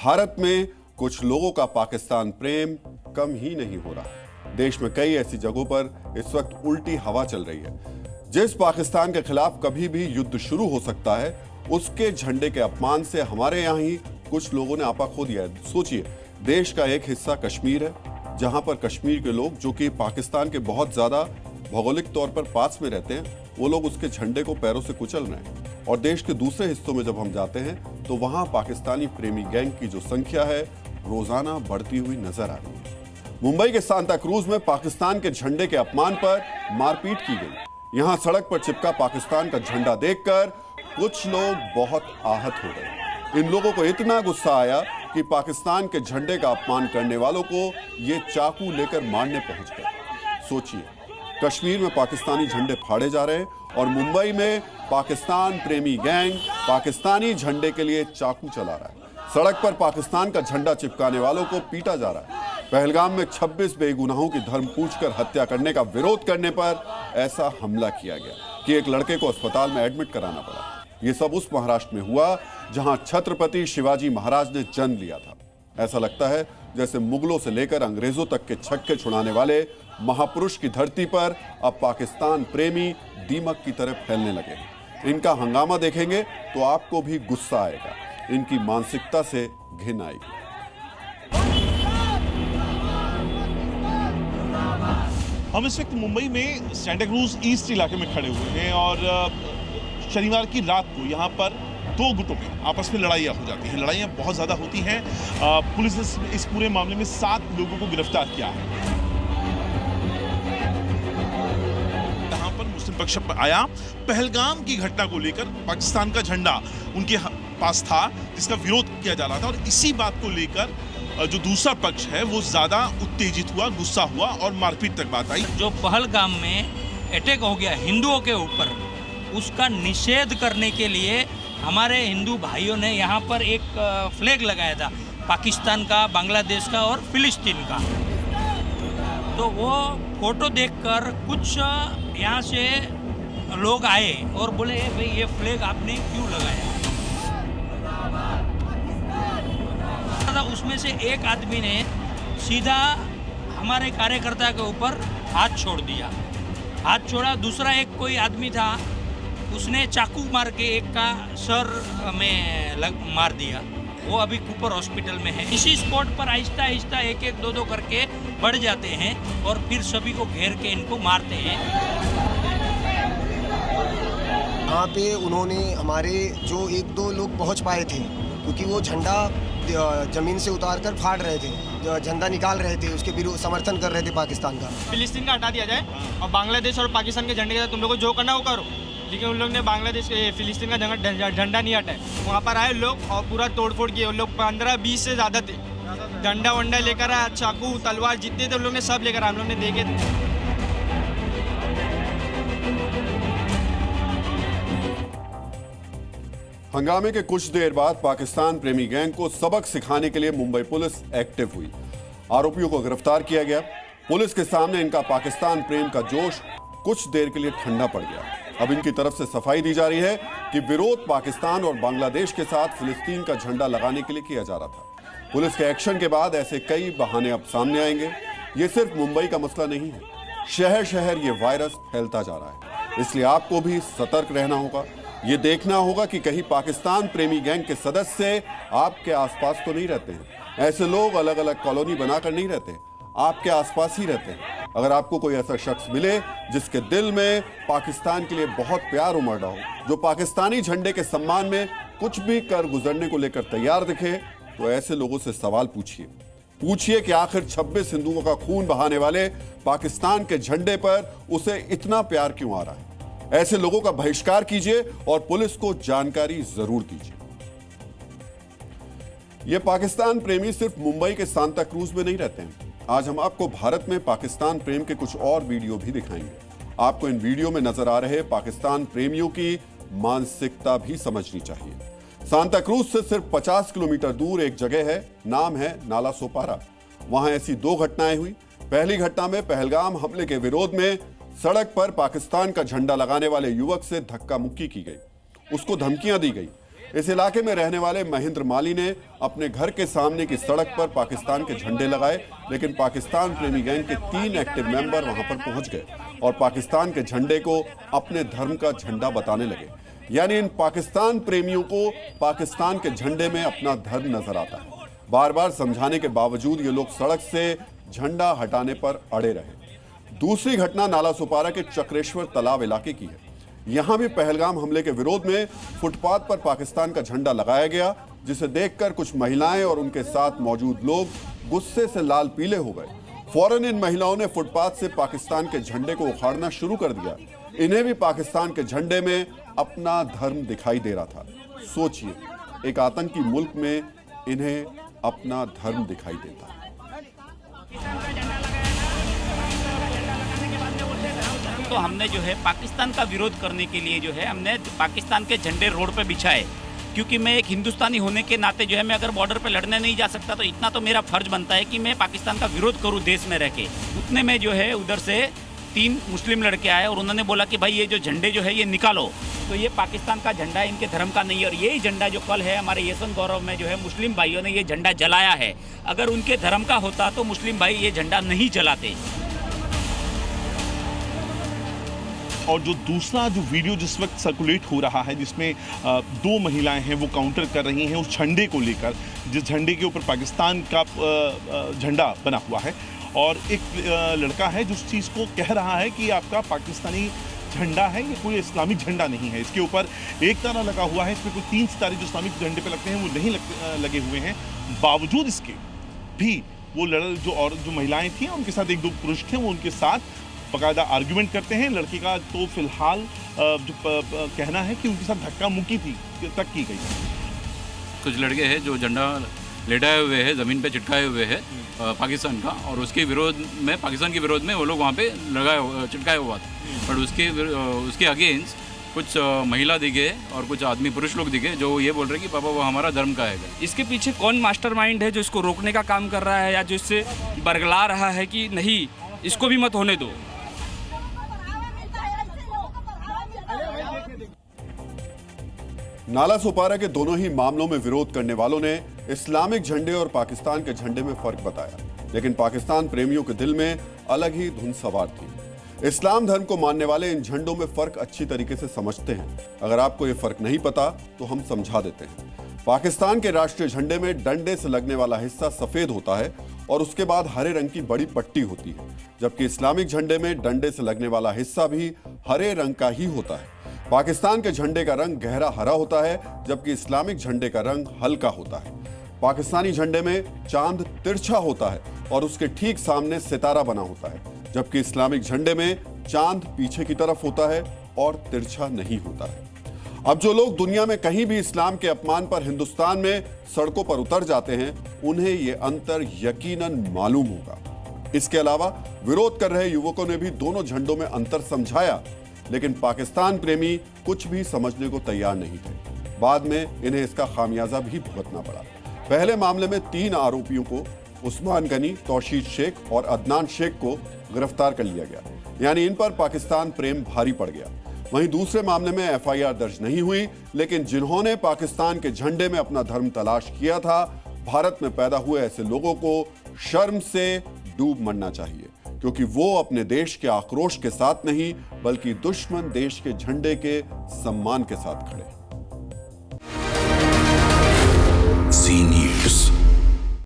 भारत में कुछ लोगों का पाकिस्तान प्रेम कम ही नहीं हो रहा। देश में कई ऐसी जगहों पर इस वक्त उल्टी हवा चल रही है। जिस पाकिस्तान के खिलाफ कभी भी युद्ध शुरू हो सकता है, उसके झंडे के अपमान से हमारे यहाँ ही कुछ लोगों ने आपा खो दिया है। सोचिए, देश का एक हिस्सा कश्मीर है, जहां पर कश्मीर के लोग, जो कि पाकिस्तान के बहुत ज्यादा भौगोलिक तौर पर पास में रहते हैं, वो लोग उसके झंडे को पैरों से कुचल रहे हैं। और देश के दूसरे हिस्सों में जब हम जाते हैं तो वहां पाकिस्तानी प्रेमी गैंग की जो संख्या है रोजाना बढ़ती हुई नजर आ रही है। मुंबई के सांता क्रूज में पाकिस्तान के झंडे के अपमान पर मारपीट की गई। यहां सड़क पर चिपका पाकिस्तान का झंडा देखकर कुछ लोग बहुत आहत हो गए। इन लोगों को इतना गुस्सा आया कि पाकिस्तान के झंडे का अपमान करने वालों को ये चाकू लेकर मारने पहुंच गए। सोचिए, कश्मीर में पाकिस्तानी झंडे फाड़े जा रहे हैं और मुंबई में पाकिस्तान प्रेमी गैंग पाकिस्तानी झंडे के लिए चाकू चला रहा है। सड़क पर पाकिस्तान का झंडा चिपकाने वालों को पीटा जा रहा है। पहलगाम में 26 बेगुनाहों की धर्म पूछकर हत्या करने का विरोध करने पर ऐसा हमला किया गया कि एक लड़के को अस्पताल में एडमिट कराना पड़ा। ये सब उस महाराष्ट्र में हुआ जहां छत्रपति शिवाजी महाराज ने जन्म लिया था। ऐसा लगता है जैसे मुगलों से लेकर अंग्रेजों तक के छक्के छुड़ाने वाले महापुरुष की धरती पर अब पाकिस्तान प्रेमी दीमक की तरह फैलने लगे। इनका हंगामा देखेंगे तो आपको भी गुस्सा आएगा, इनकी मानसिकता से घिन आएगी। हम इस वक्त मुंबई में सांता क्रूज ईस्ट इलाके में खड़े हुए हैं और शनिवार की रात को यहाँ पर दो गुटों में आपस में लड़ाइयाँ हो जाती हैं। लड़ाइयाँ बहुत ज़्यादा होती हैं। पुलिस ने इस पूरे मामले में 7 लोगों को गिरफ्तार किया है। यहाँ पर मुस्लिम पक्ष आया, पहलगाम की घटना को लेकर पाकिस्तान का झंडा उनके पास था जिसका विरोध किया जा रहा था, और इसी बात को लेकर जो दूसरा पक्ष है वो ज़्यादा उत्तेजित हुआ, गुस्सा हुआ और मारपीट तक बात आई। जो पहलगाम में अटैक हो गया हिंदुओं के ऊपर, उसका निषेध करने के लिए हमारे हिंदू भाइयों ने यहाँ पर एक फ्लैग लगाया था, पाकिस्तान का, बांग्लादेश का और फिलिस्तीन का। तो वो फोटो देखकर कुछ यहाँ से लोग आए और बोले, भाई ये फ्लैग आपने क्यों लगाया? उसमें से एक आदमी ने सीधा हमारे कार्यकर्ता के ऊपर हाथ छोड़ दिया। हाथ छोड़ा, दूसरा एक कोई आदमी था, उसने चाकू मार के एक का सर में मार दिया। वो अभी कूपर हॉस्पिटल में है। इसी स्पॉट पर आहिस्ता आहिस्ता एक एक दो करके बढ़ जाते हैं और फिर सभी को घेर के इनको मारते हैं। यहाँ पे उन्होंने हमारे जो 1-2 लोग पहुँच पाए थे, क्योंकि वो झंडा जमीन से उतार कर फाड़ रहे थे, झंडा निकाल रहे थे, उसके विरोध समर्थन कर रहे थे पाकिस्तान का। फिलिस्तीन का हटा दिया जाए और बांग्लादेश और पाकिस्तान के झंडे के साथ तुम लोग को जो करना वो करो, लेकिन उन लोग ने बांग्लादेश के फिलिस्तीन का झंडा नहीं हटाए। वहाँ पर आए लोग और पूरा तोड़फोड़ किए। उन लोग 15-20 से ज़्यादा थे, डंडा वंडा लेकर आए, चाकू तलवार जितने थे उन लोग ने सब लेकर आए। हम लोग ने देखे थे। हंगामे के कुछ देर बाद पाकिस्तान प्रेमी गैंग को सबक सिखाने के लिए मुंबई पुलिस एक्टिव हुई। आरोपियों को गिरफ्तार किया गया। पुलिस के सामने इनका पाकिस्तान प्रेम का जोश कुछ देर के लिए ठंडा पड़ गया। अब इनकी तरफ से सफाई दी जा रही है कि विरोध पाकिस्तान और बांग्लादेश के साथ फिलिस्तीन का झंडा लगाने के लिए किया जा रहा था। पुलिस के एक्शन के बाद ऐसे कई बहाने अब सामने आएंगे। ये सिर्फ मुंबई का मसला नहीं है, शहर शहर ये वायरस फैलता जा रहा है। इसलिए आपको भी सतर्क रहना होगा। ये देखना होगा कि कहीं पाकिस्तान प्रेमी गैंग के सदस्य आपके आसपास तो नहीं रहते हैं। ऐसे लोग अलग अलग कॉलोनी बनाकर नहीं रहते, आपके आसपास ही रहते हैं। अगर आपको कोई ऐसा शख्स मिले जिसके दिल में पाकिस्तान के लिए बहुत प्यार उमड़ रहा हो, जो पाकिस्तानी झंडे के सम्मान में कुछ भी कर गुजरने को लेकर तैयार दिखे, तो ऐसे लोगों से सवाल पूछिए कि आखिर 26 हिंदुओं का खून बहाने वाले पाकिस्तान के झंडे पर उसे इतना प्यार क्यों आ रहा है। ऐसे लोगों का बहिष्कार कीजिए और पुलिस को जानकारी जरूर दीजिए। ये पाकिस्तान प्रेमी सिर्फ मुंबई के सांता क्रूज में नहीं रहते हैं। आज हम आपको भारत में पाकिस्तान प्रेम के कुछ और वीडियो भी दिखाएंगे। आपको इन वीडियो में नजर आ रहे पाकिस्तान प्रेमियों की मानसिकता भी समझनी चाहिए। सांता क्रूज से सिर्फ 50 किलोमीटर दूर एक जगह है, नाम है नाला सोपारा। वहां ऐसी 2 घटनाएं हुई। पहली घटना में पहलगाम हमले के विरोध में सड़क पर पाकिस्तान का झंडा लगाने वाले युवक से धक्का मुक्की की गई, उसको धमकियां दी गई। इस इलाके में रहने वाले महेंद्र माली ने अपने घर के सामने की सड़क पर पाकिस्तान के झंडे लगाए, लेकिन पाकिस्तान प्रेमी गैंग के 3 एक्टिव मेंबर वहां पर पहुंच गए और पाकिस्तान के झंडे को अपने धर्म का झंडा बताने लगे। यानी इन पाकिस्तान प्रेमियों को पाकिस्तान के झंडे में अपना धर्म नजर आता है। बार बार समझाने के बावजूद ये लोग सड़क से झंडा हटाने पर अड़े रहे। दूसरी घटना नाला सुपारा के चक्रेश्वर तालाब इलाके की है। यहां भी पहलगाम हमले के विरोध में फुटपाथ पर पाकिस्तान का झंडा लगाया गया, जिसे देखकर कुछ महिलाएं और उनके साथ मौजूद लोग गुस्से से लाल पीले हो गए। फौरन इन महिलाओं ने फुटपाथ से पाकिस्तान के झंडे को उखाड़ना शुरू कर दिया। इन्हें भी पाकिस्तान के झंडे में अपना धर्म दिखाई दे रहा था। सोचिए, एक आतंकी मुल्क में इन्हें अपना धर्म दिखाई देता है। तो हमने जो है पाकिस्तान का विरोध करने के लिए जो है हमने पाकिस्तान के झंडे रोड पे बिछाए, क्योंकि मैं एक हिंदुस्तानी होने के नाते जो है मैं अगर बॉर्डर पे लड़ने नहीं जा सकता तो इतना तो मेरा फर्ज बनता है कि मैं पाकिस्तान का विरोध करूं देश में रह के। उतने में जो है उधर से 3 मुस्लिम लड़के आए और उन्होंने बोला कि भाई ये जो झंडे जो है ये निकालो। तो ये पाकिस्तान का झंडा है, इनके धर्म का नहीं है। और यही झंडा जो कल है हमारे यशवंत गौरव में जो है मुस्लिम भाइयों ने ये झंडा जलाया है। अगर उनके धर्म का होता तो मुस्लिम भाई ये झंडा नहीं जलाते। और जो दूसरा जो वीडियो जिस वक्त सर्कुलेट हो रहा है, जिसमें 2 महिलाएं हैं वो काउंटर कर रही हैं उस झंडे को लेकर, जिस झंडे के ऊपर पाकिस्तान का झंडा बना हुआ है, और एक लड़का है जो उस चीज़ को कह रहा है कि आपका पाकिस्तानी झंडा है, ये कोई इस्लामिक झंडा नहीं है। इसके ऊपर एक तारा लगा हुआ है, इसमें कोई 3 सितारे जो इस्लामिक झंडे पे लगते हैं वो नहीं लगे हुए हैं। बावजूद इसके भी वो जो महिलाएं थी उनके साथ 1-2 पुरुष थे, वो उनके साथ बाकायदा आर्ग्यूमेंट करते हैं। लड़की का तो फिलहाल जो कहना है कि उनके साथ धक्का मुक्की तक की गई। कुछ लड़के हैं जो झंडा लेटाए हुए हैं, ज़मीन पे चिटकाए हुए हैं पाकिस्तान का, और उसके विरोध में, पाकिस्तान के विरोध में वो लोग वहाँ पे चिटकाए हुआ था। पर उसके अगेंस्ट कुछ महिला दिखे और कुछ आदमी पुरुष लोग दिखे जो ये बोल रहे हैं कि पापा वो हमारा धर्म का है। इसके पीछे कौन मास्टरमाइंड है जो इसको रोकने का काम कर रहा है, या जो इससे बरगला रहा है कि नहीं इसको भी मत होने दो। नाला सुपारा के दोनों ही मामलों में विरोध करने वालों ने इस्लामिक झंडे और पाकिस्तान के झंडे में फर्क बताया, लेकिन पाकिस्तान प्रेमियों के दिल में अलग ही धुन सवार थी। इस्लाम धर्म को मानने वाले इन झंडों में फर्क अच्छी तरीके से समझते हैं। अगर आपको ये फर्क नहीं पता तो हम समझा देते हैं। पाकिस्तान के राष्ट्रीय झंडे में डंडे से लगने वाला हिस्सा सफेद होता है और उसके बाद हरे रंग की बड़ी पट्टी होती है, जबकि इस्लामिक झंडे में डंडे से लगने वाला हिस्सा भी हरे रंग का ही होता है। पाकिस्तान के झंडे का रंग गहरा हरा होता है, जबकि इस्लामिक झंडे का रंग हल्का होता है। पाकिस्तानी झंडे में चांद तिरछा होता है और उसके ठीक सामने सितारा बना होता है, जबकि इस्लामिक झंडे में चांद पीछे की तरफ होता है और तिरछा नहीं होता है। अब जो लोग दुनिया में कहीं भी इस्लाम के अपमान पर हिंदुस्तान में सड़कों पर उतर जाते हैं, उन्हें ये अंतर यकीनन मालूम होगा। इसके अलावा विरोध कर रहे युवकों ने भी दोनों झंडों में अंतर समझाया, लेकिन पाकिस्तान प्रेमी कुछ भी समझने को तैयार नहीं थे। बाद में इन्हें इसका खामियाजा भी भुगतना पड़ा। पहले मामले में 3 आरोपियों को, उस्मान गनी, तौशीद शेख और अदनान शेख को गिरफ्तार कर लिया गया, यानी इन पर पाकिस्तान प्रेम भारी पड़ गया। वहीं दूसरे मामले में FIR दर्ज नहीं हुई, लेकिन जिन्होंने पाकिस्तान के झंडे में अपना धर्म तलाश किया था, भारत में पैदा हुए ऐसे लोगों को शर्म से डूब मरना चाहिए, क्योंकि वो अपने देश के आक्रोश के साथ नहीं बल्कि दुश्मन देश के झंडे के सम्मान के साथ खड़े।